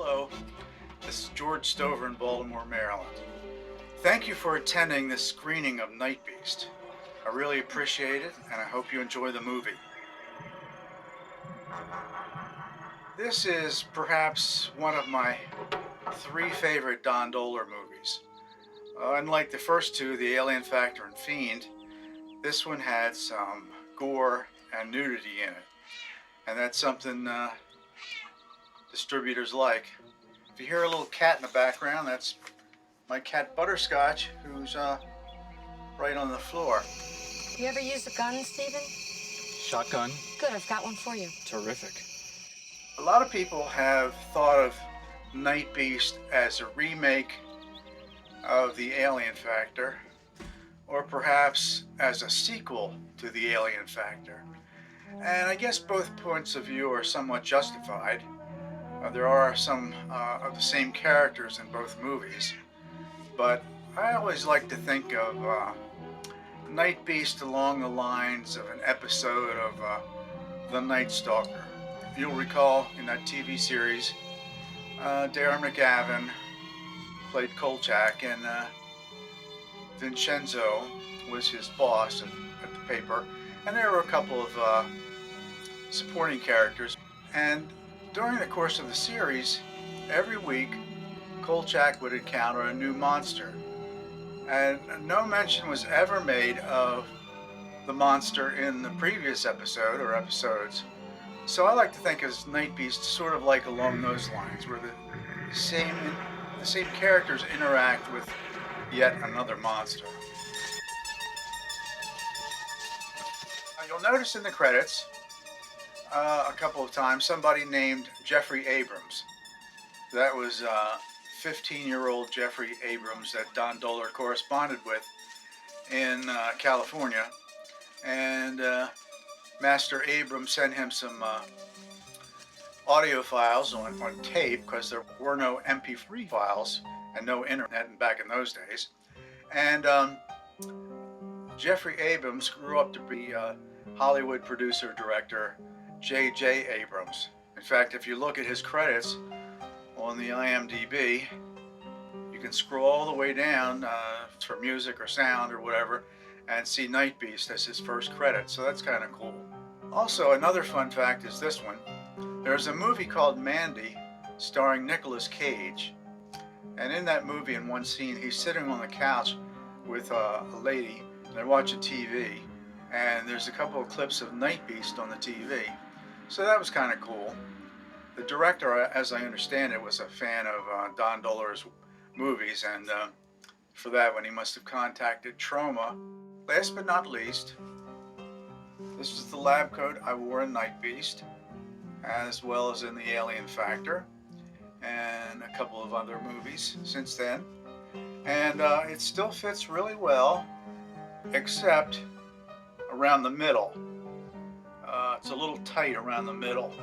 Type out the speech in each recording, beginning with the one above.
Hello, this is George Stover in Baltimore, Maryland. Thank you for attending this screening of Nightbeast. I really appreciate it, and I hope you enjoy the movie. This is perhaps one of my three favorite Don Dohler movies. Unlike the first two, The Alien Factor and Fiend, this one had some gore and nudity in it. And that's something distributors like. If you hear a little cat in the background, that's my cat Butterscotch, who's right on the floor. You ever use a gun, Stephen? Shotgun? Good, I've got one for you. Terrific. A lot of people have thought of Nightbeast as a remake of The Alien Factor, or perhaps as a sequel to The Alien Factor. And I guess both points of view are somewhat justified. There are some of the same characters in both movies, but I always like to think of Nightbeast along the lines of an episode of The Night Stalker. If you'll recall, in that TV series, Darren McGavin played Kolchak, and Vincenzo was his boss at the paper, and there were a couple of supporting characters. And during the course of the series, every week, Kolchak would encounter a new monster, and no mention was ever made of the monster in the previous episode or episodes. So I like to think of Nightbeast sort of like along those lines, where the same characters interact with yet another monster. You'll notice in the credits a couple of times somebody named Jeffrey Abrams. That was 15-year-old Jeffrey Abrams that Don Dohler corresponded with in California, and Master Abrams sent him some audio files on tape, because there were no MP3 files and no internet back in those days. And Jeffrey Abrams grew up to be Hollywood producer-director J.J. Abrams. In fact, if you look at his credits on the IMDb, you can scroll all the way down for music or sound or whatever, and see Nightbeast as his first credit, so that's kind of cool. Also, another fun fact is this one. There's a movie called Mandy, starring Nicolas Cage, and in that movie, in one scene, he's sitting on the couch with a lady, and they're watching TV, and there's a couple of clips of Nightbeast on the TV, so that was kind of cool. The director, as I understand it, was a fan of Don Dohler's movies, and for that one, he must have contacted Troma. Last but not least, this is the lab coat I wore in Nightbeast, as well as in The Alien Factor, and a couple of other movies since then. And it still fits really well, except around the middle. It's a little tight around the middle.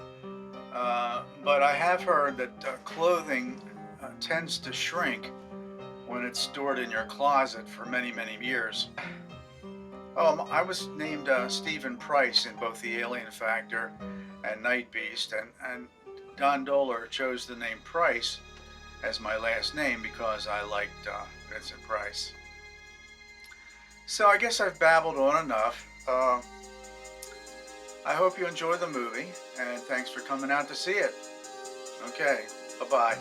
But I have heard that clothing tends to shrink when it's stored in your closet for many, many years. I was named Stephen Price in both The Alien Factor and Nightbeast, and Don Dohler chose the name Price as my last name because I liked Vincent Price. So I guess I've babbled on enough. I hope you enjoy the movie, and thanks for coming out to see it. Okay, bye-bye.